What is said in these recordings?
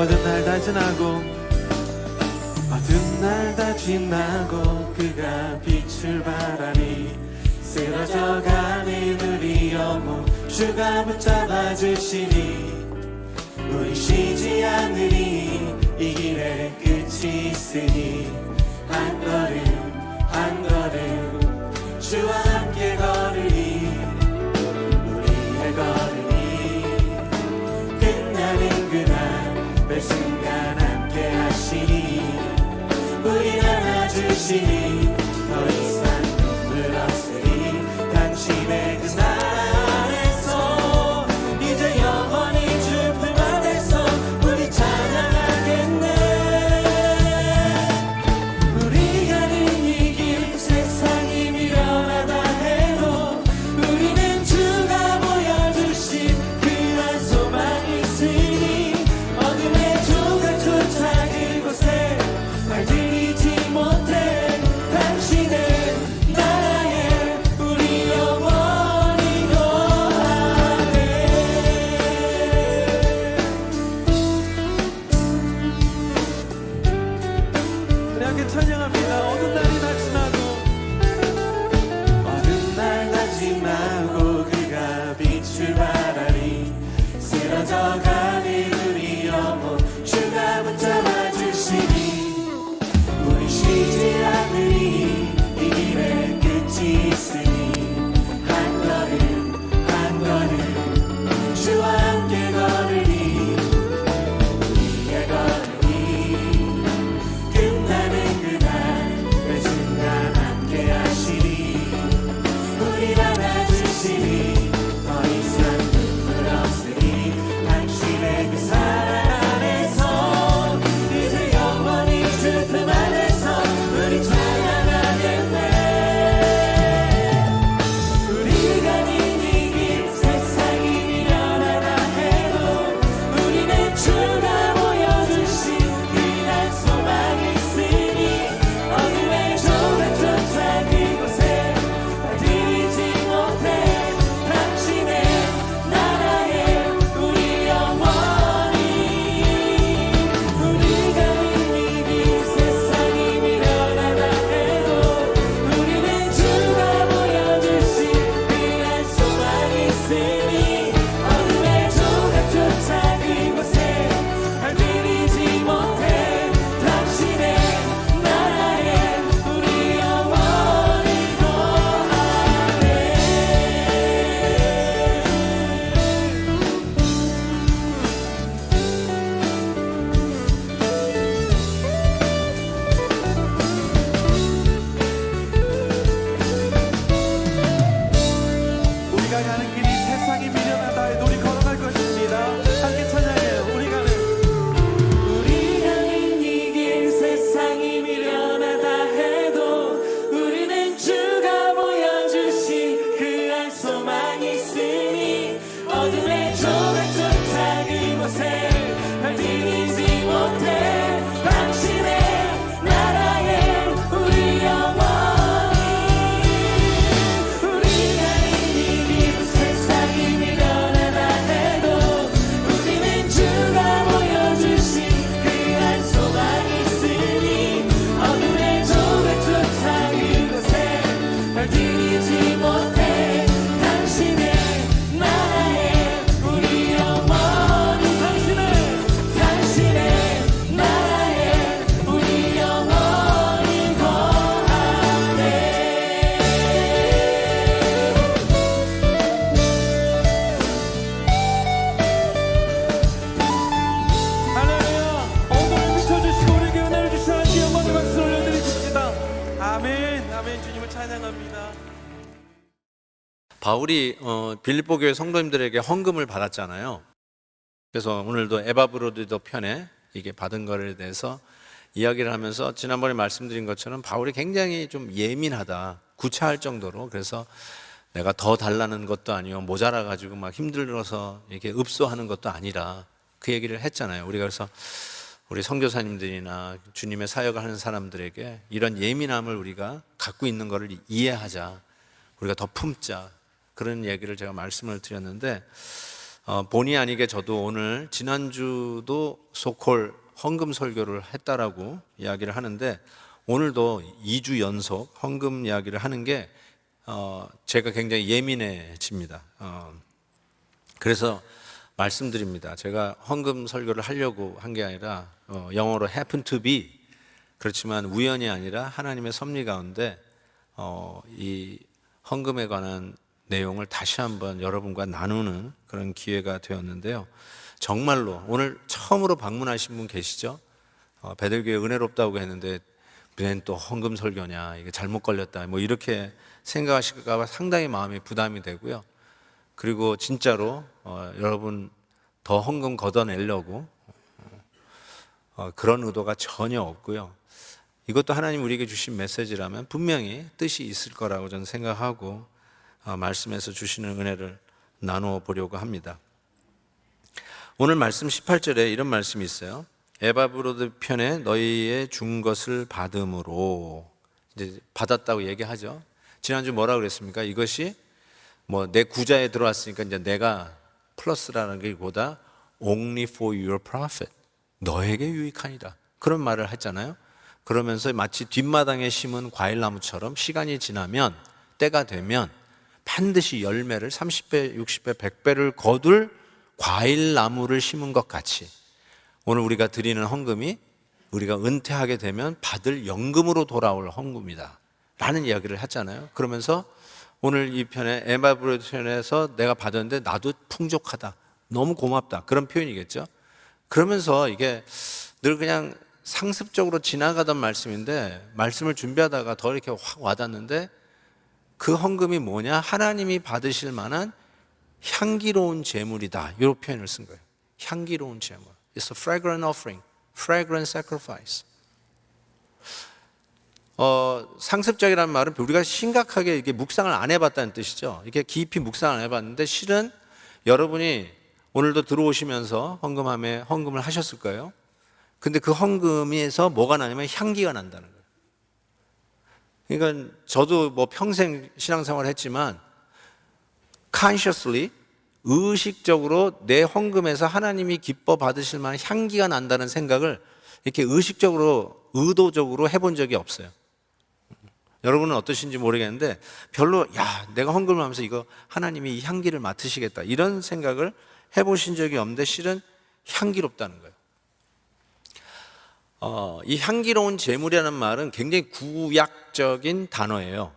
어두운 날 다 지나고 어두운 날 다 지나고 그가 빛을 발하니 쓰러져가는 우리 영혼 주가 붙잡아 주시니 우리 쉬지 않으리 이 길에 끝이 있으니 한 걸음 한 걸음 주와 함께 걸으리 우리의 걸음이 끝나는 그날 매 순간 함께 하시니 우리 안아주시니 더 이상 눈물 없으리 당신의 그 사랑 안에서 이제 영원히 주 품 안에서 우리 찬양하겠네 우리 가는 이 길 세상이 미련하다 해도 우리는 주가 보여주신 그한 소망이 있으니 어둠의 조각조차 그곳에 날 들이지 못해 당신의 나라에 우리 영원히 거하네 우리 함께 찬양합니다. 어두운 날이 다 지나고 어두운 날 다 지나고 그가 빛을 발하리 쓰러져가는 우리 영혼 주가 붙잡아 주시니 우리 쉬지 않으리 이 길에 끝이 있으니 한 걸음 한 걸음 주와 함께 걸으리 우리의 걸음이 끝나는 그날 매 순간 함께 하시니 우리 안아주시니 더 이상 눈물 없으니 당신의 그 사랑 안에서 이제 영원히 주 품 안에서 우리 찬양하겠네 우리 가는 이 길 세상이 미련하다 해도 우리는 주가 보여주신 그한 소망이 있으니 어둠의 조각조차 그곳에 날 들이지 못해 당신의 나라에 우리 영원히 우리 가는 이 길 세상이 미련하다 해도 우리는 주가 보여주신 그한 소망이 있으니 어둠의 조각조차 그곳에 날 들이지 못해 당신의 나라에 우리 영원히 거하네 우리가 가는 길이 세상이 미련하다 해도 우리 걸어갈 것입니다. 함께 찬양해요. 우리 가는 이 길 세상이 미련하다 해도 우리는 주가 보여주신 그한 소망이 있으니 어둠의 조각조차 그곳에 날 들이지 못해 당신의 나라에 우리 영원히 우리 가는 이 길 세상이 미련하다 해도 우리는 주가 보여주신 그한 소망이 있으니 어둠의 조각조차 그곳에 날 들이지 못해 당신의 나라에 우리 영원히 당신의 나라에 우리 영원히 거하네 할렐루야 어둠을 비춰주시고 우리에게 은혜를 주시는 하나님 영광의 박수를 올려드리십시다. 아멘 아멘 주님을 찬양합니다. 바울이 빌립보 교회 성도님들에게 헌금을 받았잖아요. 그래서 오늘도 에바브로디도 편에 이게 받은 거에 대해서 이야기를 하면서 지난번에 말씀드린 것처럼 바울이 굉장히 좀 예민하다, 구차할 정도로. 그래서 내가 더 달라는 것도 아니고 모자라 가지고 막 힘들어서 이렇게 읍소하는 것도 아니라 그 얘기를 했잖아요. 우리가 그래서 우리 선교사님들이나 주님의 사역을 하는 사람들에게 이런 예민함을 우리가 갖고 있는 것을 이해하자, 우리가 더 품자, 그런 얘기를 제가 말씀을 드렸는데 본의 아니게 저도 오늘 지난주도 소콜 헌금 설교를 했다라고 이야기를 하는데 오늘도 2주 연속 헌금 이야기를 하는 게 제가 굉장히 예민해집니다. 그래서 말씀드립니다. 제가 헌금 설교를 하려고 한 게 아니라 영어로 happen to be, 그렇지만 우연이 아니라 하나님의 섭리 가운데 이 헌금에 관한 내용을 다시 한번 여러분과 나누는 그런 기회가 되었는데요. 정말로 오늘 처음으로 방문하신 분 계시죠? 베들교회 은혜롭다고 했는데 웬 또 헌금 설교냐, 이게 잘못 걸렸다, 뭐 이렇게 생각하실까 봐 상당히 마음이 부담이 되고요. 그리고 진짜로 여러분 더 헌금 걷어내려고 그런 의도가 전혀 없고요. 이것도 하나님 우리에게 주신 메시지라면 분명히 뜻이 있을 거라고 저는 생각하고 말씀에서 주시는 은혜를 나누어 보려고 합니다. 오늘 말씀 18절에 이런 말씀이 있어요. 에바브로드 편에 너희의 준 것을 받음으로, 이제 받았다고 얘기하죠. 지난주 뭐라 그랬습니까? 이것이 뭐 내 구자에 들어왔으니까 이제 내가 플러스라는 게 보다 only for your profit, 너에게 유익하니라, 그런 말을 했잖아요. 그러면서 마치 뒷마당에 심은 과일나무처럼 시간이 지나면, 때가 되면 반드시 열매를 30배, 60배, 100배를 거둘 과일나무를 심은 것 같이 오늘 우리가 드리는 헌금이 우리가 은퇴하게 되면 받을 연금으로 돌아올 헌금이다 라는 이야기를 했잖아요. 그러면서 오늘 이 편에 에바브로드 편에서 내가 받았는데 나도 풍족하다, 너무 고맙다, 그런 표현이겠죠. 그러면서 이게 늘 그냥 상습적으로 지나가던 말씀인데 말씀을 준비하다가 더 이렇게 확 와닿는데, 그 헌금이 뭐냐? 하나님이 받으실 만한 향기로운 제물이다, 이런 표현을 쓴 거예요. 향기로운 제물. It's a fragrant offering, fragrant sacrifice. 상습적이라는 말은 우리가 심각하게 이렇게 묵상을 안 해봤다는 뜻이죠. 이렇게 깊이 묵상을 안 해봤는데 실은 여러분이 오늘도 들어오시면서 헌금을 하셨을 거예요. 근데 그 헌금에서 뭐가 나냐면 향기가 난다는 거예요. 그러니까 저도 뭐 평생 신앙생활을 했지만 consciously, 의식적으로 내 헌금에서 하나님이 기뻐 받으실 만한 향기가 난다는 생각을 이렇게 의식적으로, 의도적으로 해본 적이 없어요. 여러분은 어떠신지 모르겠는데 별로 내가 헌금을 하면서 이거 하나님이 이 향기를 맡으시겠다 이런 생각을 해보신 적이 없는데 실은 향기롭다는 거예요. 이 향기로운 제물이라는 말은 굉장히 구약적인 단어예요.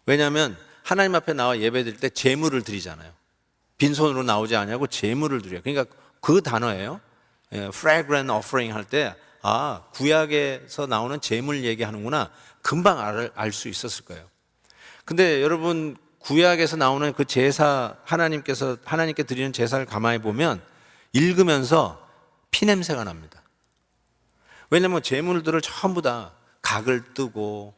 왜냐하면 하나님 앞에 나와 예배드릴 때 제물을 드리잖아요. 빈손으로 나오지 않냐고 제물을 드려요. 그러니까 그 단어예요. fragrant offering 할 때 구약에서 나오는 제물 얘기하는구나, 금방 알 수 있었을 거예요. 근데 여러분 구약에서 나오는 그 제사, 하나님께 드리는 제사를 가만히 보면 읽으면서 피냄새가 납니다. 왜냐하면 제물들을 전부 다 각을 뜨고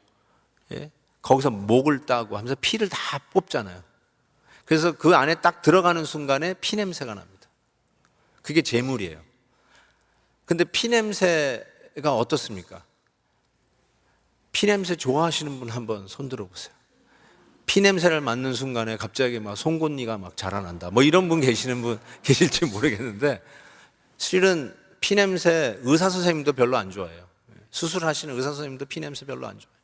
거기서 목을 따고 하면서 피를 다 뽑잖아요. 그래서 그 안에 딱 들어가는 순간에 피냄새가 납니다. 그게 제물이에요. 근데 피냄새가 어떻습니까? 피냄새 좋아하시는 분 한번 손 들어보세요. 피냄새를 맡는 순간에 갑자기 막 송곳니가 막 자라난다, 뭐 이런 분 계실지 모르겠는데 실은 피냄새 의사 선생님도 별로 안 좋아해요. 수술하시는 의사 선생님도 피냄새 별로 안 좋아해요.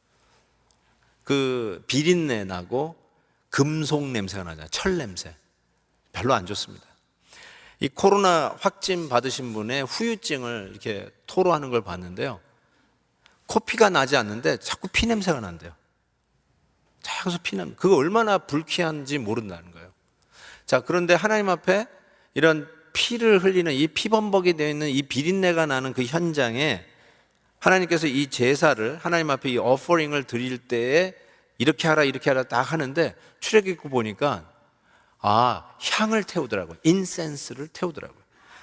그 비린내 나고 금속 냄새가 나잖아요. 철 냄새 별로 안 좋습니다. 이 코로나 확진 받으신 분의 후유증을 이렇게 토로하는 걸 봤는데요, 코피가 나지 않는데 자꾸 피냄새가 난대요. 자꾸 피냄새. 그거 얼마나 불쾌한지 모른다는 거예요. 자, 그런데 하나님 앞에 이런 피를 흘리는, 이 피범벅이 되어 있는 이 비린내가 나는 그 현장에 하나님께서 이 제사를 하나님 앞에 이 어퍼링을 드릴 때에 이렇게 하라 딱 하는데 출애굽기 보니까 향을 태우더라고요. 인센스를 태우더라고요.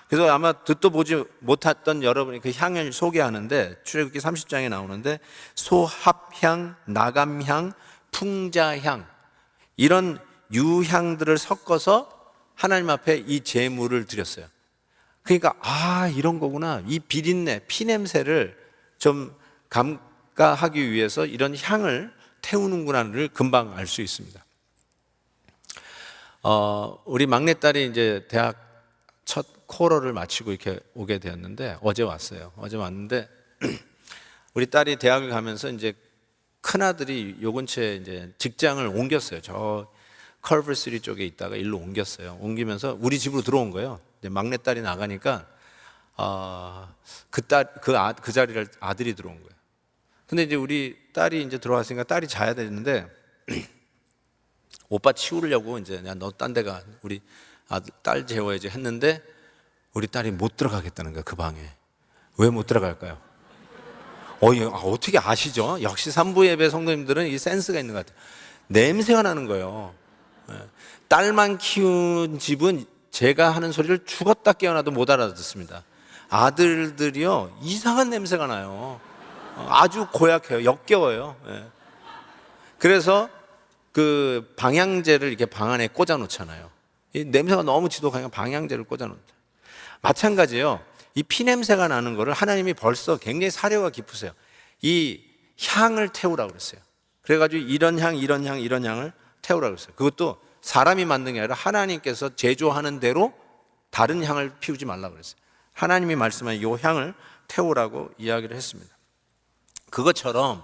그래서 아마 듣도 보지 못했던 여러분이 그 향을 소개하는데 출애굽기 30장에 나오는데 소합향, 나감향, 풍자향, 이런 유향들을 섞어서 하나님 앞에 이 제물을 드렸어요. 그러니까 이런 거구나, 이 비린내, 피냄새를 좀 감가하기 위해서 이런 향을 태우는구나를 금방 알 수 있습니다. 우리 막내딸이 이제 대학 첫 코러를 마치고 이렇게 오게 되었는데 어제 왔어요. 어제 왔는데 우리 딸이 대학을 가면서 이제 큰 아들이 요 근처에 이제 직장을 옮겼어요. 저 컬브스리 쪽에 있다가 일로 옮겼어요. 옮기면서 우리 집으로 들어온 거예요. 이제 막내 딸이 나가니까 그 자리를 아들이 들어온 거예요. 근데 이제 우리 딸이 이제 들어왔으니까 딸이 자야 되는데 오빠 치우려고 이제 너 딴 데 가, 우리 딸 재워야지 했는데 우리 딸이 못 들어가겠다는 거야, 그 방에. 왜 못 들어갈까요? 어떻게 아시죠? 역시 산부 예배 성도님들은 이 센스가 있는 것 같아요. 냄새가 나는 거예요. 딸만 키운 집은 제가 하는 소리를 죽었다 깨어나도 못 알아듣습니다. 아들들이요, 이상한 냄새가 나요. 아주 고약해요. 역겨워요. 그래서 그 방향제를 이렇게 방 안에 꽂아 놓잖아요. 이 냄새가 너무 지독하니까 방향제를 꽂아 놓죠. 마찬가지예요. 이 피냄새가 나는 거를 하나님이 벌써 굉장히 사려가 깊으세요. 이 향을 태우라고 그랬어요. 그래가지고 이런 향을 태우라고 그랬어요. 그것도 사람이 만든 게 아니라 하나님께서 제조하는 대로 다른 향을 피우지 말라고 그랬어요. 하나님이 말씀한 이 향을 태우라고 이야기를 했습니다. 그것처럼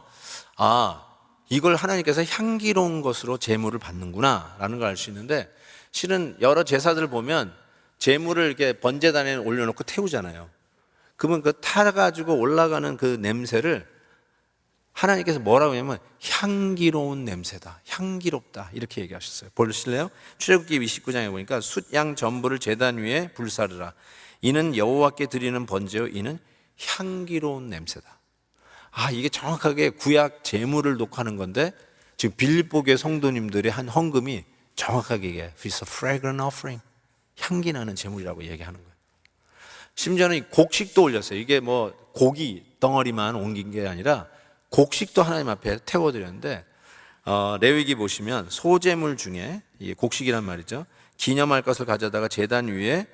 이걸 하나님께서 향기로운 것으로 제물을 받는구나 라는 걸 알 수 있는데, 실은 여러 제사들 보면 제물을 이렇게 번제단에 올려놓고 태우잖아요. 그러면 그 타가지고 올라가는 그 냄새를 하나님께서 뭐라고 하냐면 향기로운 냄새다, 향기롭다, 이렇게 얘기하셨어요. 보실래요? 출애굽기 29장에 보니까 숫양 전부를 제단 위에 불사르라. 이는 여호와께 드리는 번제요, 이는 향기로운 냄새다. 이게 정확하게 구약 제물을 녹화하는 건데, 지금 빌립보 교회 성도님들이 한 헌금이 정확하게 이게 It's a fragrant offering, 향기 나는 제물이라고 얘기하는 거예요. 심지어는 곡식도 올렸어요. 이게 뭐 고기 덩어리만 옮긴 게 아니라 곡식도 하나님 앞에 태워드렸는데, 레위기 보시면 소제물 중에, 이게 곡식이란 말이죠, 기념할 것을 가져다가 제단 위에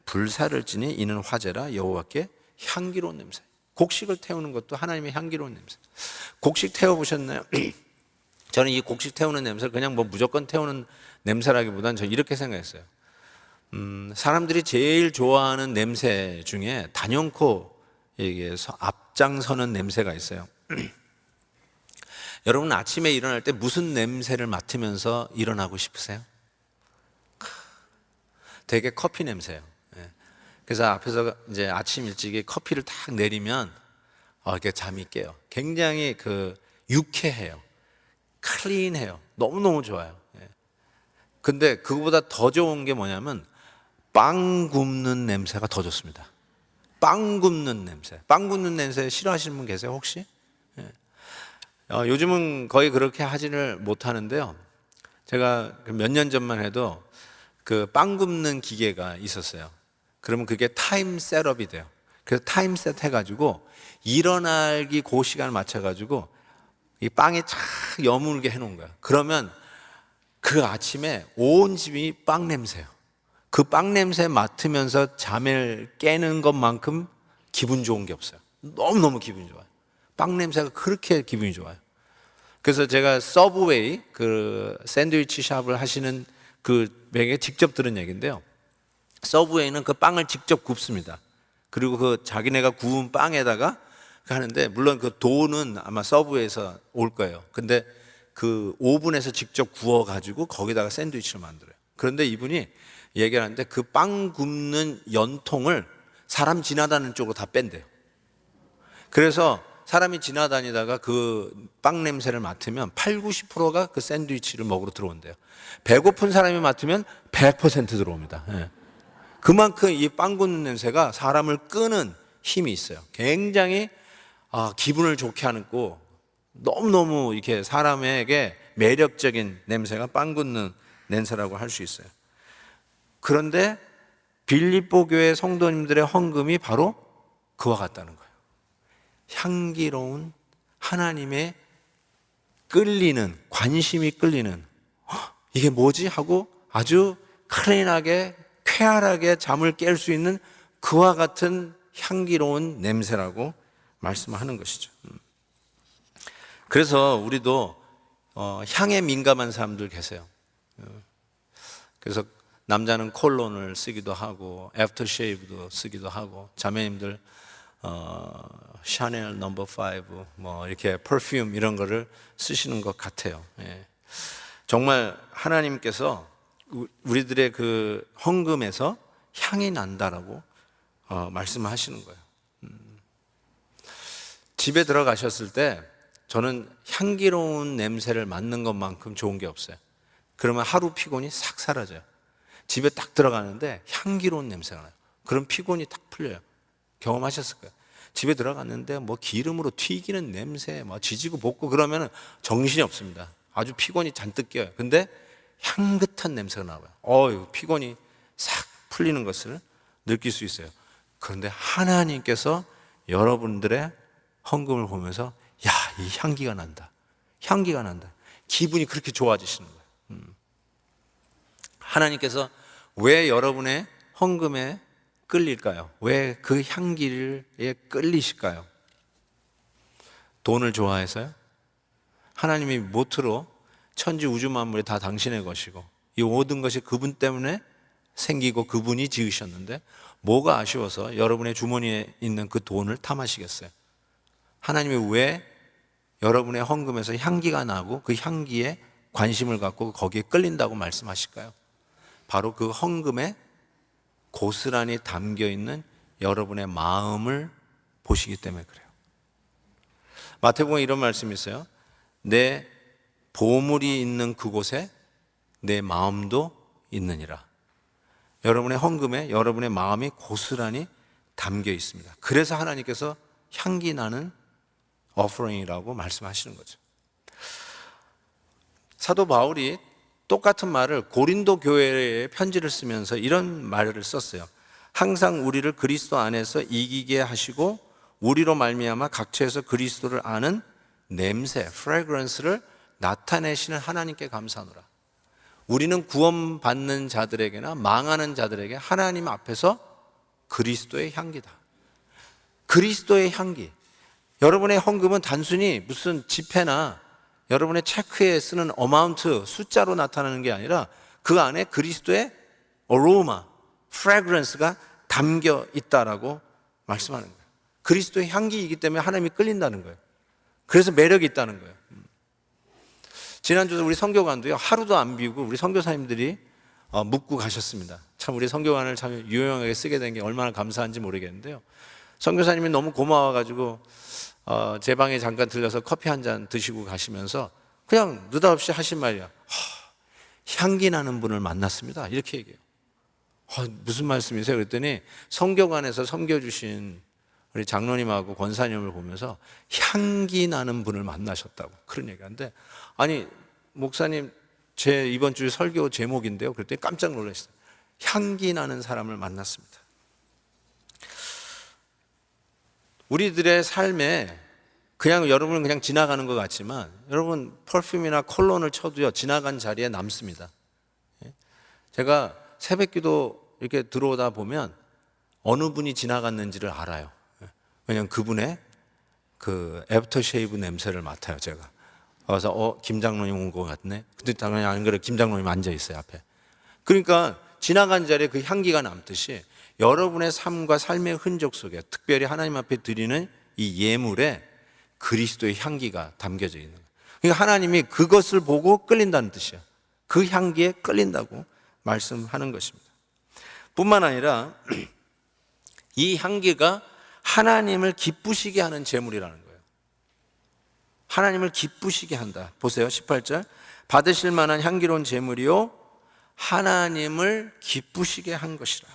불사를 지니 이는 화제라, 여호와께 향기로운 냄새. 곡식을 태우는 것도 하나님의 향기로운 냄새. 곡식 태워보셨나요? 저는 이 곡식 태우는 냄새를 그냥 뭐 무조건 태우는 냄새라기보다는 저는 이렇게 생각했어요. 사람들이 제일 좋아하는 냄새 중에 단연코 얘기해서 앞장서는 냄새가 있어요. 여러분 아침에 일어날 때 무슨 냄새를 맡으면서 일어나고 싶으세요? 되게 커피 냄새예요. 그래서 앞에서 이제 아침 일찍에 커피를 딱 내리면 이렇게 잠이 깨요. 굉장히 유쾌해요. 클린해요. 너무너무 좋아요. 근데 그거보다 더 좋은 게 뭐냐면 빵 굽는 냄새가 더 좋습니다. 빵 굽는 냄새. 빵 굽는 냄새 싫어하시는 분 계세요, 혹시? 요즘은 거의 그렇게 하지를 못하는데요. 제가 몇 년 전만 해도 그 빵 굽는 기계가 있었어요. 그러면 그게 타임 셋업이 돼요. 그래서 타임 셋 해가지고 일어나기 그 시간을 맞춰가지고 이 빵에 착 여물게 해놓은 거야. 그러면 그 아침에 온 집이 빵 냄새예요. 그 빵 냄새 맡으면서 잠을 깨는 것만큼 기분 좋은 게 없어요. 너무너무 기분이 좋아요. 빵 냄새가 그렇게 기분이 좋아요. 그래서 제가 서브웨이 그 샌드위치 샵을 하시는 그 맥에 직접 들은 얘기인데요. 서브웨이는 그 빵을 직접 굽습니다. 그리고 그 자기네가 구운 빵에다가 하는데, 물론 그 도는 아마 서브웨이에서 올 거예요. 근데 그 오븐에서 직접 구워가지고 거기다가 샌드위치를 만들어요. 그런데 이분이 얘기하는데 그 빵 굽는 연통을 사람 지나다니는 쪽으로 다 뺀대요. 그래서 사람이 지나다니다가 그 빵 냄새를 맡으면 80~90%가 그 샌드위치를 먹으러 들어온대요. 배고픈 사람이 맡으면 100% 들어옵니다. 그만큼 이 빵 굽는 냄새가 사람을 끄는 힘이 있어요. 굉장히 기분을 좋게 하고 너무너무 이렇게 사람에게 매력적인 냄새가 빵 굽는 냄새라고 할 수 있어요. 그런데 빌립보 교회 성도님들의 헌금이 바로 그와 같다는 거예요. 향기로운, 하나님의 끌리는, 관심이 끌리는, 이게 뭐지? 하고 아주 클린하게 쾌활하게 잠을 깰 수 있는 그와 같은 향기로운 냄새라고 말씀하는 것이죠. 그래서 우리도 향에 민감한 사람들 계세요. 그래서 남자는 콜론을 쓰기도 하고 애프터쉐이브도 쓰기도 하고 자매님들 샤넬 넘버 5 뭐 이렇게 퍼퓸 이런 거를 쓰시는 것 같아요. 예. 정말 하나님께서 우리들의 그 헌금에서 향이 난다라고 말씀하시는 거예요. 집에 들어가셨을 때 저는 향기로운 냄새를 맡는 것만큼 좋은 게 없어요. 그러면 하루 피곤이 싹 사라져요. 집에 딱 들어가는데 향기로운 냄새가 나요. 그럼 피곤이 딱 풀려요. 경험하셨을 거예요. 집에 들어갔는데 뭐 기름으로 튀기는 냄새, 뭐 지지고 볶고 그러면 정신이 없습니다. 아주 피곤이 잔뜩 껴요. 근데 향긋한 냄새가 나와요. 피곤이 싹 풀리는 것을 느낄 수 있어요. 그런데 하나님께서 여러분들의 헌금을 보면서 야, 이 향기가 난다. 향기가 난다. 기분이 그렇게 좋아지시는 거예요. 하나님께서 왜 여러분의 헌금에 끌릴까요? 왜 그 향기에 끌리실까요? 돈을 좋아해서요? 하나님이 모토로 천지 우주 만물이 다 당신의 것이고 이 모든 것이 그분 때문에 생기고 그분이 지으셨는데 뭐가 아쉬워서 여러분의 주머니에 있는 그 돈을 탐하시겠어요? 하나님이 왜 여러분의 헌금에서 향기가 나고 그 향기에 관심을 갖고 거기에 끌린다고 말씀하실까요? 바로 그 헌금에 고스란히 담겨 있는 여러분의 마음을 보시기 때문에 그래요. 마태복음에 이런 말씀이 있어요. 내 보물이 있는 그곳에 내 마음도 있느니라. 여러분의 헌금에 여러분의 마음이 고스란히 담겨 있습니다. 그래서 하나님께서 향기 나는 어퍼링이라고 말씀하시는 거죠. 사도 바울이 똑같은 말을 고린도 교회에 편지를 쓰면서 이런 말을 썼어요. 항상 우리를 그리스도 안에서 이기게 하시고 우리로 말미암아 각처에서 그리스도를 아는 냄새, fragrance를 나타내시는 하나님께 감사하노라. 우리는 구원받는 자들에게나 망하는 자들에게 하나님 앞에서 그리스도의 향기다. 그리스도의 향기. 여러분의 헌금은 단순히 무슨 지폐나 여러분의 체크에 쓰는 어마운트, 숫자로 나타나는 게 아니라 그 안에 그리스도의 어로마, 프래그런스가 담겨 있다라고 말씀하는 거예요. 그리스도의 향기이기 때문에 하나님이 끌린다는 거예요. 그래서 매력이 있다는 거예요. 지난주에 우리 선교관도요, 하루도 안 비우고 우리 선교사님들이 묵고 가셨습니다. 참 우리 선교관을 참 유용하게 쓰게 된 게 얼마나 감사한지 모르겠는데요. 선교사님이 너무 고마워가지고 제 방에 잠깐 들려서 커피 한 잔 드시고 가시면서 그냥 느닷없이 하신 말이야. 향기 나는 분을 만났습니다. 이렇게 얘기해요. 무슨 말씀이세요? 그랬더니 선교관에서 섬겨주신 우리 장로님하고 권사님을 보면서 향기 나는 분을 만나셨다고 그런 얘기하는데, 아니 목사님 제 이번 주 설교 제목인데요. 그랬더니 깜짝 놀랐어요. 향기 나는 사람을 만났습니다. 우리들의 삶에 그냥 여러분은 그냥 지나가는 것 같지만 여러분 퍼퓸이나 콜론을 쳐도요 지나간 자리에 남습니다. 제가 새벽기도 이렇게 들어오다 보면 어느 분이 지나갔는지를 알아요. 왜냐하면 그분의 그 애프터쉐이브 냄새를 맡아요. 제가 그래서 김 장로님 온 것 같네. 근데 당연히 안 그래. 김 장로님 앉아 있어요 앞에. 그러니까 지나간 자리에 그 향기가 남듯이 여러분의 삶과 삶의 흔적 속에 특별히 하나님 앞에 드리는 이 예물에 그리스도의 향기가 담겨져 있는 거예요. 그러니까 하나님이 그것을 보고 끌린다는 뜻이야. 그 향기에 끌린다고 말씀하는 것입니다. 뿐만 아니라 이 향기가 하나님을 기쁘시게 하는 제물이라는 거예요. 하나님을 기쁘시게 한다. 보세요. 18절. 받으실 만한 향기로운 제물이요 하나님을 기쁘시게 한 것이라.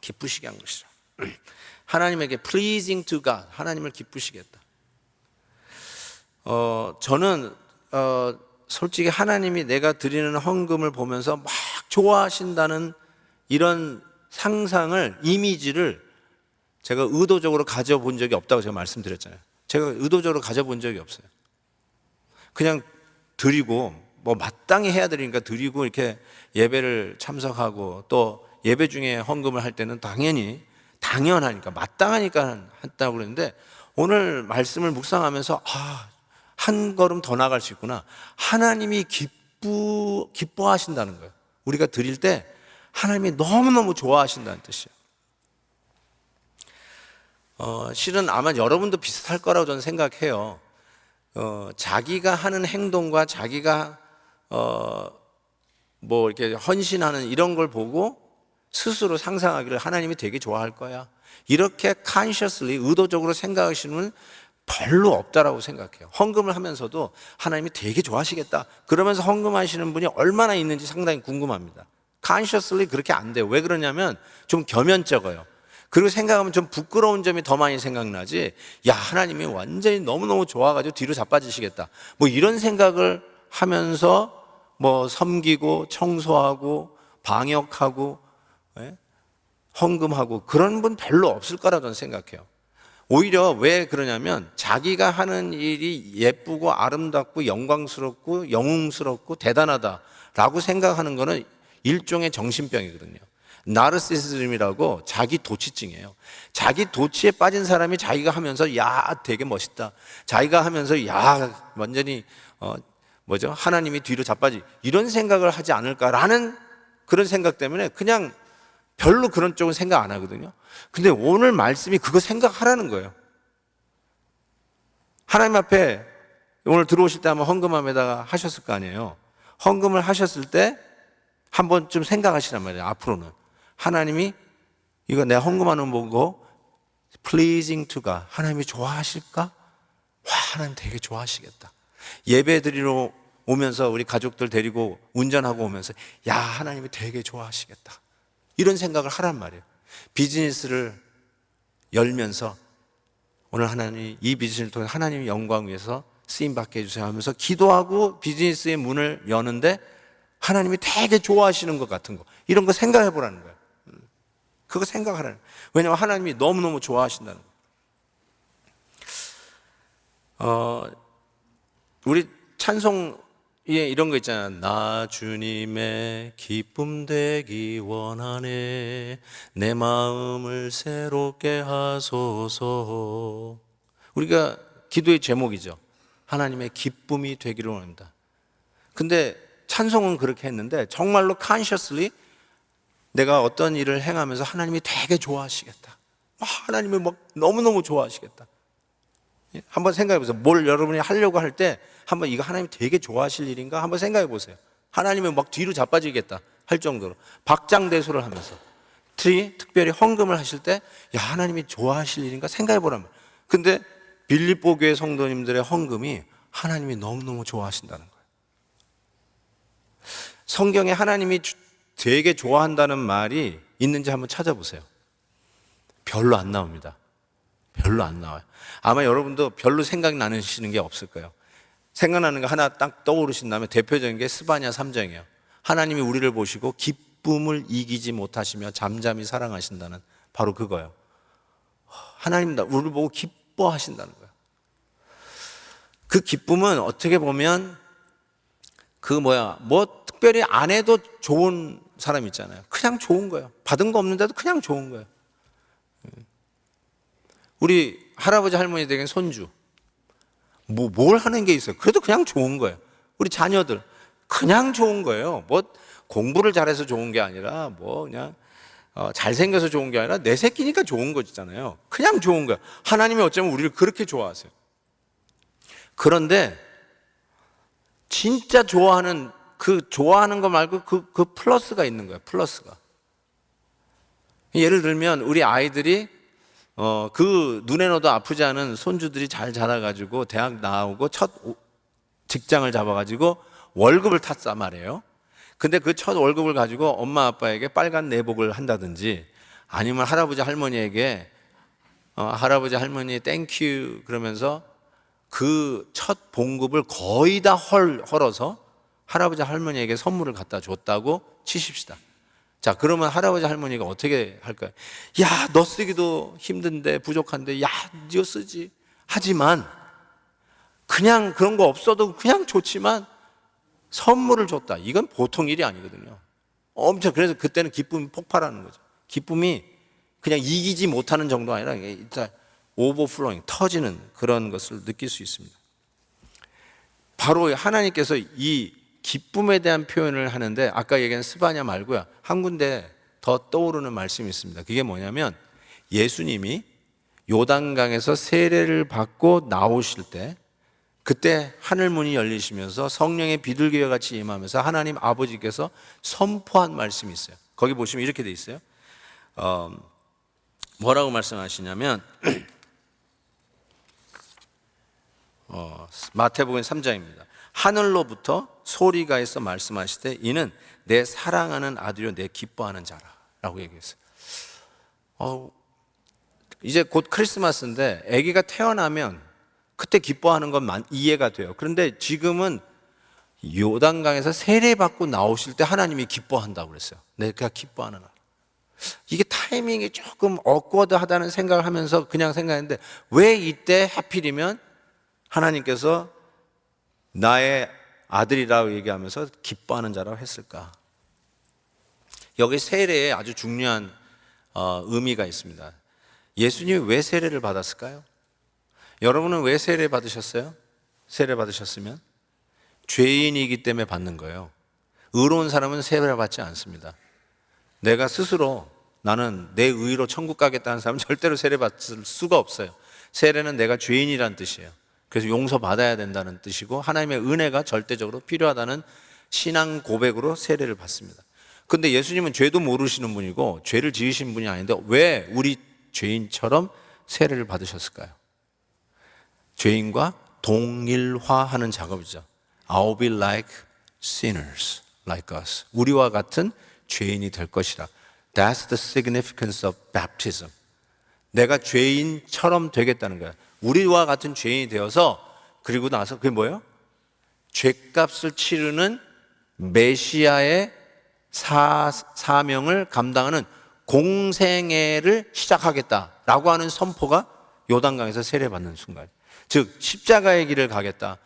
기쁘시게 한 것이라. 하나님에게 pleasing to God, 하나님을 기쁘시게 했다. 저는 솔직히 하나님이 내가 드리는 헌금을 보면서 막 좋아하신다는 이런 상상을, 이미지를 제가 의도적으로 가져본 적이 없다고 제가 말씀드렸잖아요. 제가 의도적으로 가져본 적이 없어요. 그냥 드리고 뭐 마땅히 해야 되니까 드리고 이렇게 예배를 참석하고 또 예배 중에 헌금을 할 때는 당연하니까 마땅하니까 했다고 그랬는데 오늘 말씀을 묵상하면서 한 걸음 더 나갈 수 있구나. 하나님이 기뻐하신다는 거예요. 우리가 드릴 때 하나님이 너무너무 좋아하신다는 뜻이에요. 실은 아마 여러분도 비슷할 거라고 저는 생각해요. 자기가 하는 행동과 자기가 뭐 이렇게 헌신하는 이런 걸 보고 스스로 상상하기를 하나님이 되게 좋아할 거야. 이렇게 consciously 의도적으로 생각하시는 분은 별로 없다라고 생각해요. 헌금을 하면서도 하나님이 되게 좋아하시겠다. 그러면서 헌금하시는 분이 얼마나 있는지 상당히 궁금합니다. consciously 그렇게 안 돼요. 왜 그러냐면 좀 겸연쩍어요. 그리고 생각하면 좀 부끄러운 점이 더 많이 생각나지, 야, 하나님이 완전히 너무너무 좋아가지고 뒤로 자빠지시겠다, 뭐 이런 생각을 하면서 뭐 섬기고 청소하고 방역하고 헌금하고 그런 분 별로 없을 거라고 저는 생각해요. 오히려 왜 그러냐면 자기가 하는 일이 예쁘고 아름답고 영광스럽고 영웅스럽고 대단하다라고 생각하는 거는 일종의 정신병이거든요. 나르시시즘이라고 자기 도취증이에요. 자기 도취에 빠진 사람이 자기가 하면서 야, 되게 멋있다, 자기가 하면서 야, 완전히 하나님이 뒤로 자빠지, 이런 생각을 하지 않을까라는 그런 생각 때문에 그냥 별로 그런 쪽은 생각 안 하거든요. 근데 오늘 말씀이 그거 생각하라는 거예요. 하나님 앞에 오늘 들어오실 때 아마 헌금함에다가 하셨을 거 아니에요. 헌금을 하셨을 때 한 번쯤 생각하시란 말이에요. 앞으로는 하나님이 이거 내가 헌금하는 거 보고 pleasing to God, 하나님이 좋아하실까? 와, 하나님 되게 좋아하시겠다. 예배 드리러 오면서 우리 가족들 데리고 운전하고 오면서 야, 하나님이 되게 좋아하시겠다, 이런 생각을 하란 말이에요. 비즈니스를 열면서 오늘 하나님 이 비즈니스를 통해 하나님의 영광 위해서 쓰임받게 해주세요 하면서 기도하고 비즈니스의 문을 여는데 하나님이 되게 좋아하시는 것 같은 거, 이런 거 생각해 보라는 거예요. 그거 생각하라는 거예요. 왜냐하면 하나님이 너무너무 좋아하신다는 거예요. 우리 찬송에 이런 거 있잖아요. 나 주님의 기쁨 되기 원하네, 내 마음을 새롭게 하소서. 우리가 기도의 제목이죠. 하나님의 기쁨이 되기를 원합니다. 근데 찬송은 그렇게 했는데 정말로 consciously 내가 어떤 일을 행하면서 하나님이 되게 좋아하시겠다, 하나님이 막 너무너무 좋아하시겠다, 한번 생각해 보세요. 뭘 여러분이 하려고 할 때 한번 이거 하나님이 되게 좋아하실 일인가 한번 생각해 보세요. 하나님이 막 뒤로 자빠지겠다 할 정도로 박장대소를 하면서 특별히 헌금을 하실 때 야, 하나님이 좋아하실 일인가 생각해 보라면. 근데 빌립보 교회 성도님들의 헌금이 하나님이 너무너무 좋아하신다는 거예요. 성경에 하나님이 되게 좋아한다는 말이 있는지 한번 찾아보세요. 별로 안 나옵니다. 별로 안 나와요. 아마 여러분도 별로 생각나시는 게 없을 거예요. 생각나는 거 하나 딱 떠오르신다면 대표적인 게 스바냐 3장이에요. 하나님이 우리를 보시고 기쁨을 이기지 못하시며 잠잠히 사랑하신다는, 바로 그거예요. 하나님 우리를 보고 기뻐하신다는 거예요. 그 기쁨은 어떻게 보면 뭐 특별히 안 해도 좋은 사람 있잖아요. 그냥 좋은 거예요. 받은 거 없는데도 그냥 좋은 거예요. 우리 할아버지 할머니들에겐 손주 뭘 하는 게 있어요. 그래도 그냥 좋은 거예요. 우리 자녀들 그냥 좋은 거예요. 뭐 공부를 잘해서 좋은 게 아니라 뭐 그냥 잘생겨서 좋은 게 아니라 내 새끼니까 좋은 거잖아요. 그냥 좋은 거예요. 하나님이 어쩌면 우리를 그렇게 좋아하세요. 그런데 진짜 좋아하는 좋아하는 거 말고 그 플러스가 있는 거예요. 플러스가. 예를 들면 우리 아이들이 그 눈에 넣어도 아프지 않은 손주들이 잘 자라가지고 대학 나오고 첫 직장을 잡아가지고 월급을 탔단 말이에요. 근데 그 첫 월급을 가지고 엄마 아빠에게 빨간 내복을 한다든지, 아니면 할아버지 할머니에게 할아버지 할머니 땡큐 그러면서 그 첫 봉급을 거의 다 헐어서 할아버지 할머니에게 선물을 갖다 줬다고 치십시다. 자, 그러면 할아버지 할머니가 어떻게 할까요? 야, 너 쓰기도 힘든데 부족한데 야, 너 쓰지. 하지만 그냥 그런 거 없어도 그냥 좋지만 선물을 줬다. 이건 보통 일이 아니거든요. 엄청. 그래서 그때는 기쁨이 폭발하는 거죠. 기쁨이 그냥 이기지 못하는 정도가 아니라 일단 오버플로잉, 터지는 그런 것을 느낄 수 있습니다. 바로 하나님께서 이 기쁨에 대한 표현을 하는데 아까 얘기한 스바냐 말고요. 한 군데 더 떠오르는 말씀이 있습니다. 그게 뭐냐면 예수님이 요단강에서 세례를 받고 나오실 때 그때 하늘 문이 열리시면서 성령의 비둘기와 같이 임하면서 하나님 아버지께서 선포한 말씀이 있어요. 거기 보시면 이렇게 돼 있어요. 뭐라고 말씀하시냐면 마태복음 3장입니다. 하늘로부터 소리가 있어 말씀하시되 이는 내 사랑하는 아들이요 내 기뻐하는 자라라고 얘기했어요. 이제 곧 크리스마스인데 아기가 태어나면 그때 기뻐하는 건 이해가 돼요. 그런데 지금은 요단강에서 세례받고 나오실 때 하나님이 기뻐한다고 그랬어요. 내가 기뻐하는 아들. 이게 타이밍이 조금 억워드하다는 생각을 하면서 그냥 생각했는데 왜 이때 하필이면 하나님께서 나의 아들이라고 얘기하면서 기뻐하는 자라고 했을까? 여기 세례에 아주 중요한 의미가 있습니다. 예수님이 왜 세례를 받았을까요? 여러분은 왜 세례 받으셨어요? 세례 받으셨으면 죄인이기 때문에 받는 거예요. 의로운 사람은 세례를 받지 않습니다. 내가 스스로 나는 내 의로 천국 가겠다는 사람은 절대로 세례 받을 수가 없어요. 세례는 내가 죄인이란 뜻이에요. 그래서 용서받아야 된다는 뜻이고 하나님의 은혜가 절대적으로 필요하다는 신앙 고백으로 세례를 받습니다. 그런데 예수님은 죄도 모르시는 분이고 죄를 지으신 분이 아닌데 왜 우리 죄인처럼 세례를 받으셨을까요? 죄인과 동일화하는 작업이죠. I'll be like sinners, like us. 우리와 같은 죄인이 될 것이라. That's the significance of baptism. 내가 죄인처럼 되겠다는 거야. 우리와 같은 죄인이 되어서 그리고 나서 그게 뭐예요? 죄값을 치르는 메시아의 사명을 감당하는 공생애를 시작하겠다라고 하는 선포가 요단강에서 세례받는 순간. 즉 십자가의 길을 가겠다.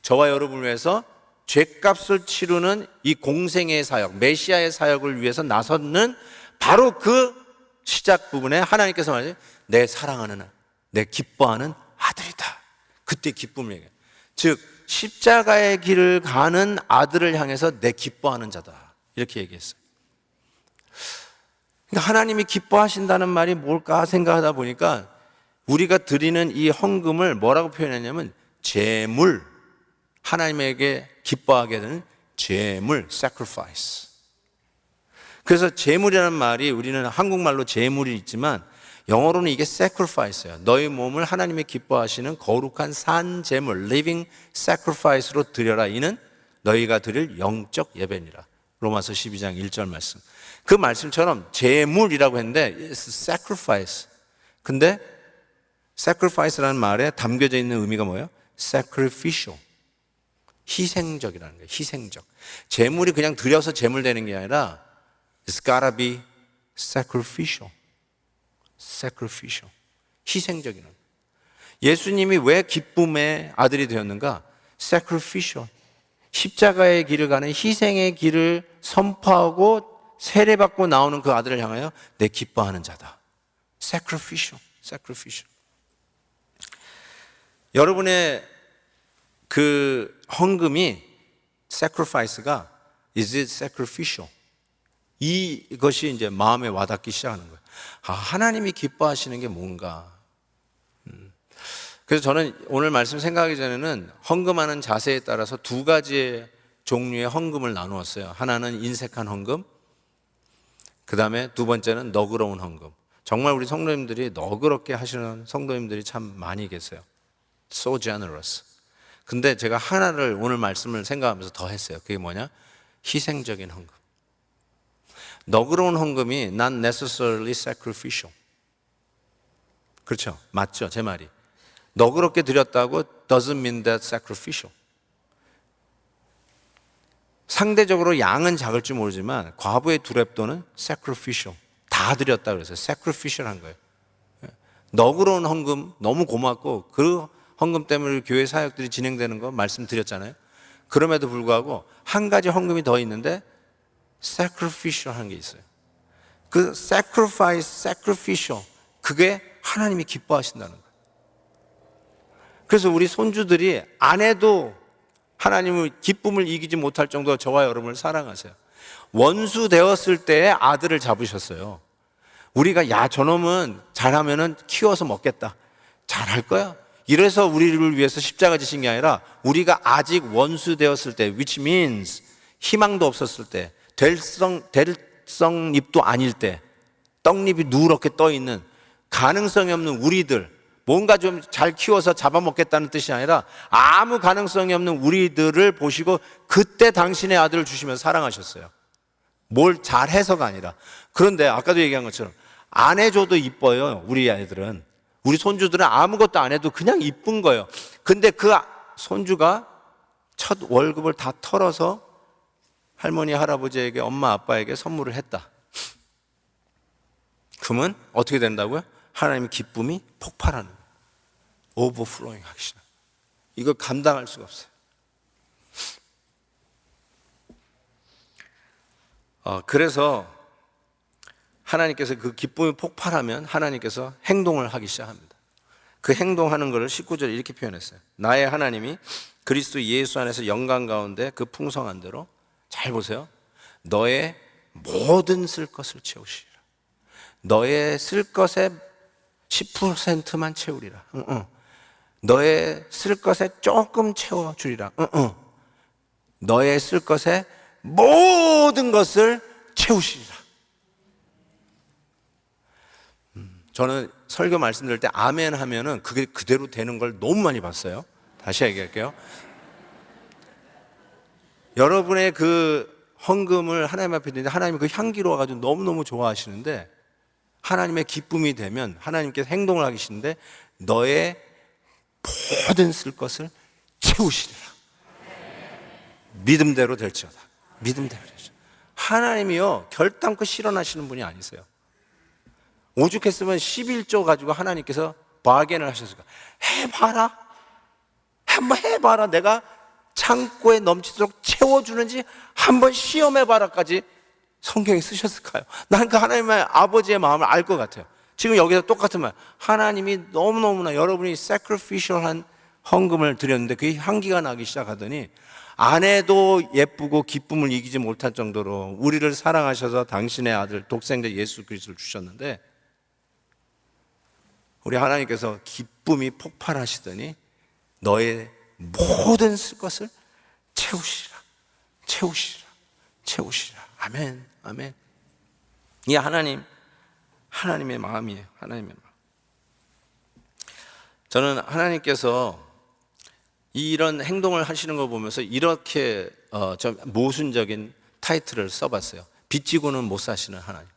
저와 여러분을 위해서 죄값을 치르는 이 공생애의 사역, 메시아의 사역을 위해서 나서는 바로 그 시작 부분에 하나님께서 말해요. 내 사랑하는, 내 기뻐하는 아들이다. 그때 기쁨을 얘기해요. 즉 십자가의 길을 가는 아들을 향해서 내 기뻐하는 자다. 이렇게 얘기했어요. 그러니까 하나님이 기뻐하신다는 말이 뭘까 생각하다 보니까 우리가 드리는 이 헌금을 뭐라고 표현했냐면 제물, 하나님에게 기뻐하게 되는 제물, sacrifice. 그래서 제물이라는 말이 우리는 한국말로 제물이 있지만 영어로는 이게 sacrifice예요. 너희 몸을 하나님이 기뻐하시는 거룩한 산 제물, living sacrifice로 드려라. 이는 너희가 드릴 영적 예배니라. 로마서 12장 1절 말씀. 그 말씀처럼 제물이라고 했는데 it's sacrifice. 근데 sacrifice라는 말에 담겨져 있는 의미가 뭐예요? sacrificial. 희생적이라는 거예요. 희생적. 제물이 그냥 드려서 제물 되는 게 아니라 it's gotta be sacrificial. sacrificial. 희생적인. 예수님이 왜 기쁨의 아들이 되었는가? sacrificial. 십자가의 길을 가는 희생의 길을 선포하고 세례받고 나오는 그 아들을 향하여 내 기뻐하는 자다. sacrificial. sacrificial. 여러분의 그 헌금이 sacrifice가 is it sacrificial? 이것이 이제 마음에 와닿기 시작하는 거예요. 하나님이 기뻐하시는 게 뭔가. 그래서 저는 오늘 말씀 생각하기 전에는 헌금하는 자세에 따라서 두 가지의 종류의 헌금을 나누었어요. 하나는 인색한 헌금, 그 다음에 두 번째는 너그러운 헌금. 정말 우리 성도님들이 너그럽게 하시는 성도님들이 참 많이 계세요. So generous. 근데 제가 하나를 오늘 말씀을 생각하면서 더 했어요. 그게 뭐냐? 희생적인 헌금. 너그러운 헌금이 not necessarily sacrificial. 그렇죠? 맞죠? 제 말이. 너그럽게 드렸다고 doesn't mean that sacrificial. 상대적으로 양은 작을지 모르지만 과부의 두렙도는 sacrificial. 다 드렸다 그래서 sacrificial 한 거예요. 너그러운 헌금 너무 고맙고 그 헌금 때문에 교회 사역들이 진행되는 거 말씀드렸잖아요. 그럼에도 불구하고 한 가지 헌금이 더 있는데 sacrificial 한 게 있어요. 그 sacrifice, sacrificial 그게 하나님이 기뻐하신다는 거예요. 그래서 우리 손주들이 안 해도 하나님의 기쁨을 이기지 못할 정도로 저와 여러분을 사랑하세요. 원수 되었을 때에 아들을 잡으셨어요. 우리가 야 저놈은 잘하면은 키워서 먹겠다, 잘할 거야, 이래서 우리를 위해서 십자가 지신 게 아니라 우리가 아직 원수 되었을 때, which means 희망도 없었을 때, 될성잎도 아닐 때, 떡잎이 누렇게 떠 있는 가능성이 없는 우리들, 뭔가 좀 잘 키워서 잡아먹겠다는 뜻이 아니라 아무 가능성이 없는 우리들을 보시고 그때 당신의 아들을 주시면 사랑하셨어요. 뭘 잘해서가 아니라. 그런데 아까도 얘기한 것처럼 안 해줘도 이뻐요. 우리 아이들은, 우리 손주들은 아무것도 안 해도 그냥 이쁜 거예요. 근데 그 손주가 첫 월급을 다 털어서 할머니 할아버지에게, 엄마 아빠에게 선물을 했다. 그러면 어떻게 된다고요? 하나님의 기쁨이 폭발하는, 오버플로잉 하기 시작. 이걸 감당할 수가 없어요. 그래서 하나님께서 그 기쁨이 폭발하면 하나님께서 행동을 하기 시작합니다. 그 행동하는 것을 19절에 이렇게 표현했어요. 나의 하나님이 그리스도 예수 안에서 영광 가운데 그 풍성한 대로, 잘 보세요, 너의 모든 쓸 것을 채우시리라. 너의 쓸 것의 10%만 채우리라. 너의 쓸 것에 조금 채워주리라. 너의 쓸 것에 모든 것을 채우시리라. 저는 설교 말씀드릴 때 아멘 하면은 그게 그대로 되는 걸 너무 많이 봤어요. 다시 얘기할게요. 여러분의 그 헌금을 하나님 앞에 드리는데 하나님이 그 향기로 와가지고 너무너무 좋아하시는데, 하나님의 기쁨이 되면 하나님께서 행동을 하시는데 너의 모든 쓸 것을 채우시리라. 믿음대로 될지어다. 믿음대로 될지어다. 하나님이요 결단코 실현하시는 분이 아니세요. 오죽했으면 11조 가지고 하나님께서 바겐을 하셨을까. 해봐라, 한번 해봐라, 내가 창고에 넘치도록 채워주는지 한번 시험해봐라까지 성경에 쓰셨을까요? 난 그 하나님의 아버지의 마음을 알 것 같아요. 지금 여기서 똑같은 말, 하나님이 너무너무나 여러분이 sacrificial한 헌금을 드렸는데 그게 향기가 나기 시작하더니 안 해도 예쁘고 기쁨을 이기지 못할 정도로 우리를 사랑하셔서 당신의 아들 독생자 예수 그리스도를 주셨는데, 우리 하나님께서 기쁨이 폭발하시더니 너의 모든 쓸 것을 채우시리라, 채우시리라, 채우시리라. 아멘, 아멘. 이 하나님의 마음이에요. 하나님의 마음. 저는 하나님께서 이런 행동을 하시는 걸 보면서 이렇게 좀 모순적인 타이틀을 써봤어요. 빚지고는 못 사시는 하나님.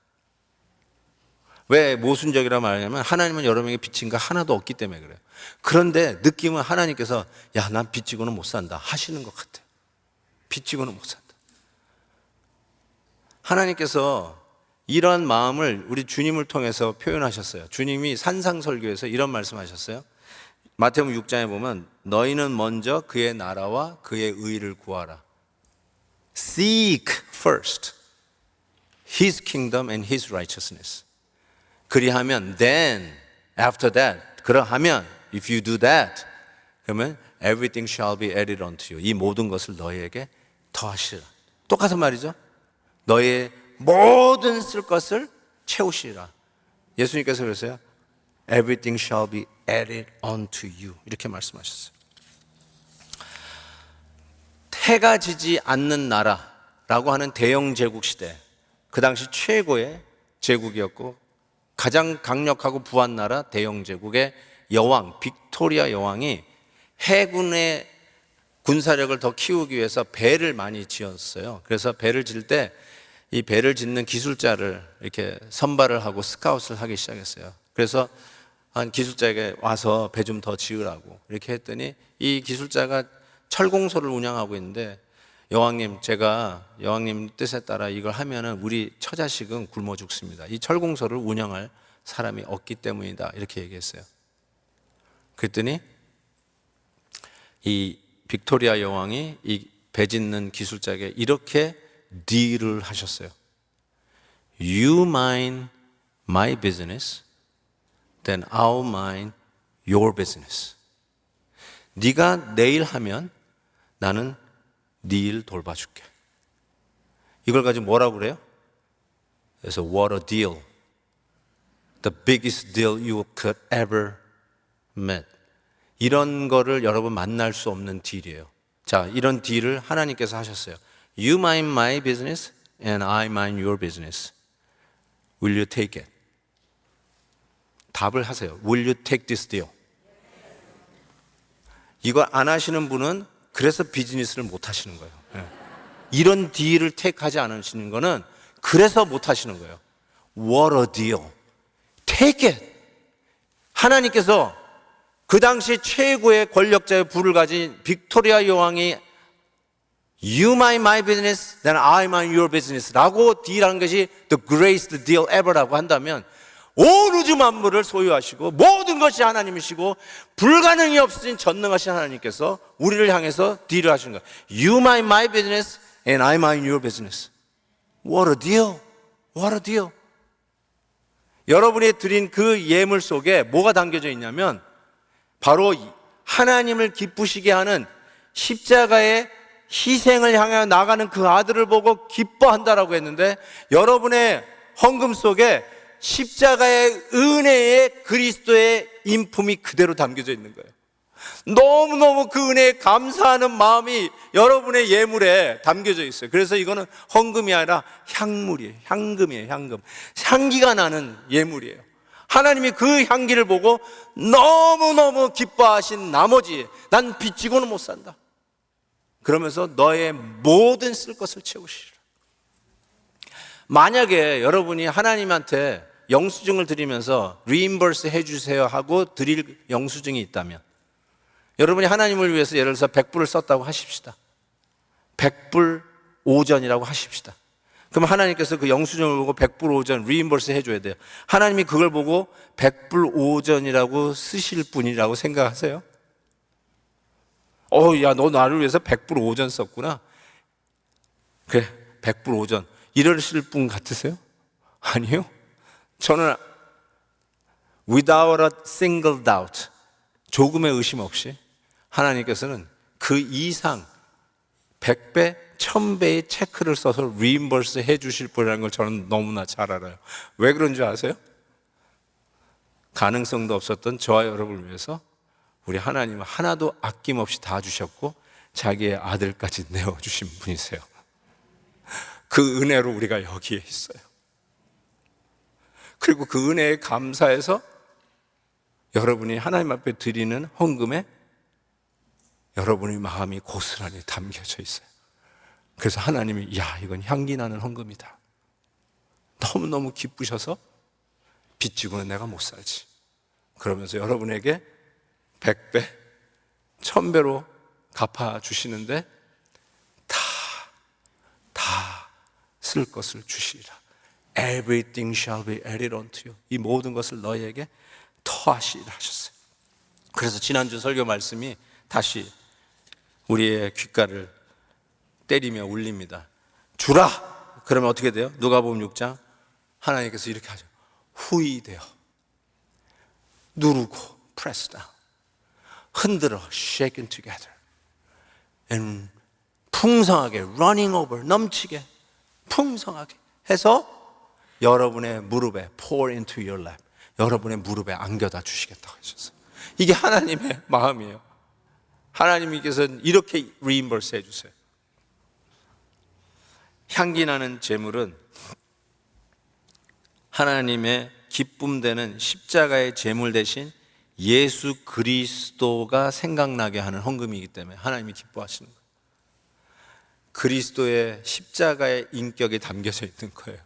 왜 모순적이라 말하냐면 하나님은 여러분에게 빚진 거 하나도 없기 때문에 그래요. 그런데 느낌은 하나님께서 야, 난 빚지고는 못 산다 하시는 것 같아요. 빚지고는 못 산다. 하나님께서 이런 마음을 우리 주님을 통해서 표현하셨어요. 주님이 산상설교에서 이런 말씀하셨어요. 마태복음 6장에 보면 너희는 먼저 그의 나라와 그의 의를 구하라. Seek first His kingdom and His righteousness. 그리하면 then after that, 그러하면 if you do that, 그러면 everything shall be added unto you. 이 모든 것을 너희에게 더하시라. 똑같은 말이죠. 너의 모든 쓸 것을 채우시라. 예수님께서 그러세요. Everything shall be added unto you. 이렇게 말씀하셨어요. 해가 지지 않는 나라라고 하는 대영 제국 시대, 그 당시 최고의 제국이었고 가장 강력하고 부한 나라 대영 제국의 여왕 빅토리아 여왕이 해군의 군사력을 더 키우기 위해서 배를 많이 지었어요. 그래서 배를 질 때 이 배를 짓는 기술자를 이렇게 선발을 하고 스카웃을 하기 시작했어요. 그래서 한 기술자에게 와서 배 좀 더 지으라고 이렇게 했더니 이 기술자가 철공소를 운영하고 있는데, 여왕님, 제가 여왕님 뜻에 따라 이걸 하면은 우리 처자식은 굶어 죽습니다. 이 철공소를 운영할 사람이 없기 때문이다. 이렇게 얘기했어요. 그랬더니 이 빅토리아 여왕이 이 배 짓는 기술자에게 이렇게 딜을 하셨어요. You mind my business, then I'll mind your business. 네가 내일 하면 나는 네 일 돌봐줄게. 이걸 가지고 뭐라고 그래요? 그래서 what a deal. The biggest deal you could ever met. 이런 거를 여러분 만날 수 없는 딜이에요. 자, 이런 딜을 하나님께서 하셨어요. You mind my business and I mind your business. Will you take it? 답을 하세요. Will you take this deal? 이거 안 하시는 분은 그래서 비즈니스를 못 하시는 거예요. 이런 딜을 택하지 않으시는 거는 그래서 못 하시는 거예요. What a deal. Take it. 하나님께서 그 당시 최고의 권력자의 부를 가진 빅토리아 여왕이 You mind my business, then I mind your business 라고 딜하는 것이 the greatest deal ever라고 한다면 온 우주 만물을 소유하시고 모든 것이 하나님이시고 불가능이 없으신 전능하신 하나님께서 우리를 향해서 딜을 하시는 거예요. You mind my business and I mind your business. What a deal. What a deal. 여러분이 드린 그 예물 속에 뭐가 담겨져 있냐면 바로 하나님을 기쁘시게 하는 십자가의 희생을 향해 나가는 그 아들을 보고 기뻐한다라고 했는데 여러분의 헌금 속에 십자가의 은혜의 그리스도의 인품이 그대로 담겨져 있는 거예요. 너무너무 그 은혜에 감사하는 마음이 여러분의 예물에 담겨져 있어요. 그래서 이거는 헌금이 아니라 향물이에요. 향금이에요. 향금. 향기가 나는 예물이에요. 하나님이 그 향기를 보고 너무너무 기뻐하신 나머지 난 빚지고는 못 산다. 그러면서 너의 모든 쓸 것을 채우시리라. 만약에 여러분이 하나님한테 영수증을 드리면서 reimburse 해주세요 하고 드릴 영수증이 있다면 여러분이 하나님을 위해서 예를 들어서 100불을 썼다고 하십시다. 100불 오전이라고 하십시다. 그럼 하나님께서 그 영수증을 보고 100불 오전 reimburse 해줘야 돼요. 하나님이 그걸 보고 100불 오전이라고 쓰실 분이라고 생각하세요? 야, 너 나를 위해서 100불 오전 썼구나. 그래, 100불 오전. 이러실 분 같으세요? 아니요. 저는 without a single doubt, 조금의 의심 없이 하나님께서는 그 이상 100배, 1000배의 체크를 써서 reimburse 해 주실 분이라는 걸 저는 너무나 잘 알아요. 왜 그런 줄 아세요? 가능성도 없었던 저와 여러분을 위해서 우리 하나님은 하나도 아낌없이 다 주셨고 자기의 아들까지 내어주신 분이세요. 그 은혜로 우리가 여기에 있어요. 그리고 그 은혜에 감사해서 여러분이 하나님 앞에 드리는 헌금에 여러분의 마음이 고스란히 담겨져 있어요. 그래서 하나님이 야, 이건 향기 나는 헌금이다. 너무너무 기쁘셔서 빚지고는 내가 못 살지. 그러면서 여러분에게 100배, 1000배로 갚아주시는데 다 쓸 것을 주시리라. Everything shall be added unto you. 이 모든 것을 너희에게 더하시리라 하셨어요. 그래서 지난주 설교 말씀이 다시 우리의 귓가를 때리며 울립니다. 주라! 그러면 어떻게 돼요? 누가복음 6장 하나님께서 이렇게 하죠. 후이되어 누르고 press down 흔들어 shaken together and 풍성하게 running over 넘치게 풍성하게 해서 여러분의 무릎에 pour into your lap 여러분의 무릎에 안겨다 주시겠다고 하셨어요. 이게 하나님의 마음이에요. 하나님께서는 이렇게 reimburse 해주세요. 향기 나는 제물은 하나님의 기쁨되는 십자가의 제물 대신 예수 그리스도가 생각나게 하는 헌금이기 때문에 하나님이 기뻐하시는 거예요. 그리스도의 십자가의 인격이 담겨져 있는 거예요.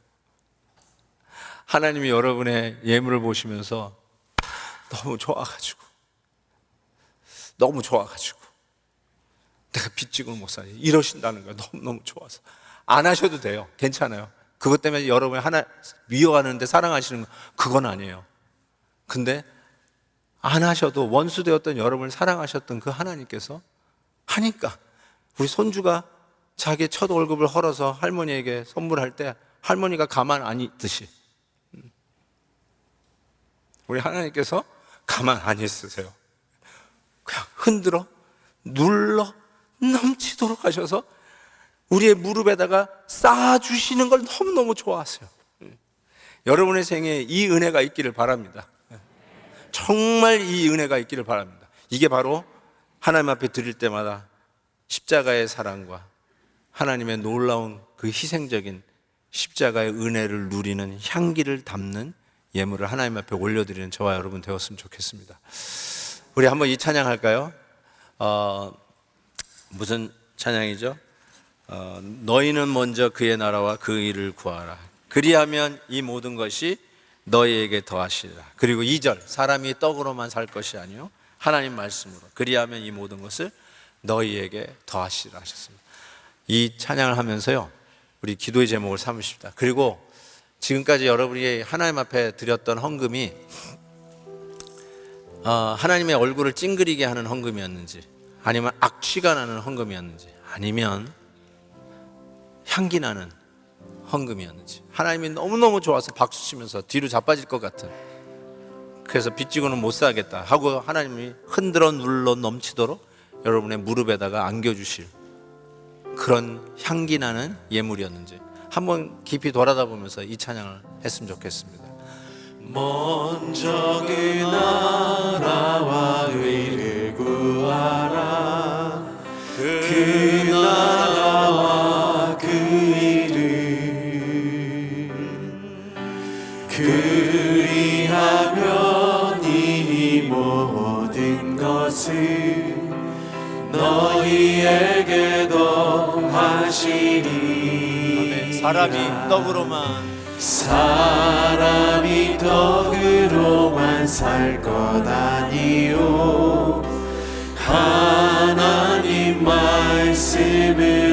하나님이 여러분의 예물을 보시면서 너무 좋아가지고 내가 빚지고는 못 사니 이러신다는 거예요. 너무너무 좋아서 안 하셔도 돼요. 괜찮아요. 그것 때문에 여러분이 하나 미워하는데 사랑하시는 건 그건 아니에요. 근데 안 하셔도 원수 되었던 여러분을 사랑하셨던 그 하나님께서 하니까 우리 손주가 자기의 첫 월급을 헐어서 할머니에게 선물할 때 할머니가 가만 안 있듯이 우리 하나님께서 가만 안 있으세요. 그냥 흔들어 눌러 넘치도록 하셔서 우리의 무릎에다가 쌓아주시는 걸 너무너무 좋아하세요. 여러분의 생에 이 은혜가 있기를 바랍니다. 정말 이 은혜가 있기를 바랍니다. 이게 바로 하나님 앞에 드릴 때마다 십자가의 사랑과 하나님의 놀라운 그 희생적인 십자가의 은혜를 누리는 향기를 담는 예물을 하나님 앞에 올려드리는 저와 여러분 되었으면 좋겠습니다. 우리 한번 이 찬양 할까요? 무슨 찬양이죠? 너희는 먼저 그의 나라와 그 일을 구하라. 그리하면 이 모든 것이 너희에게 더하시리라. 그리고 2절, 사람이 떡으로만 살 것이 아니요 하나님 말씀으로. 그리하면 이 모든 것을 너희에게 더하시리라 하셨습니다. 이 찬양을 하면서요, 우리 기도의 제목을 삼으십시다. 그리고 지금까지 여러분이 하나님 앞에 드렸던 헌금이 하나님의 얼굴을 찡그리게 하는 헌금이었는지, 아니면 악취가 나는 헌금이었는지, 아니면 향기 나는 헌금이었는지, 하나님이 너무너무 좋아서 박수치면서 뒤로 자빠질 것 같은, 그래서 빚지고는 못 살겠다 하고 하나님이 흔들어 눌러 넘치도록 여러분의 무릎에다가 안겨주실 그런 향기 나는 예물이었는지 한번 깊이 돌아다 보면서 이 찬양을 했으면 좋겠습니다. 먼저 그 나라와 의를 구하라. 그 나라와 그 일을 그리하면 이 모든 것을 너희에게 더하시리. 사람이 떡으로만 살 것 아니요 하나님 말씀을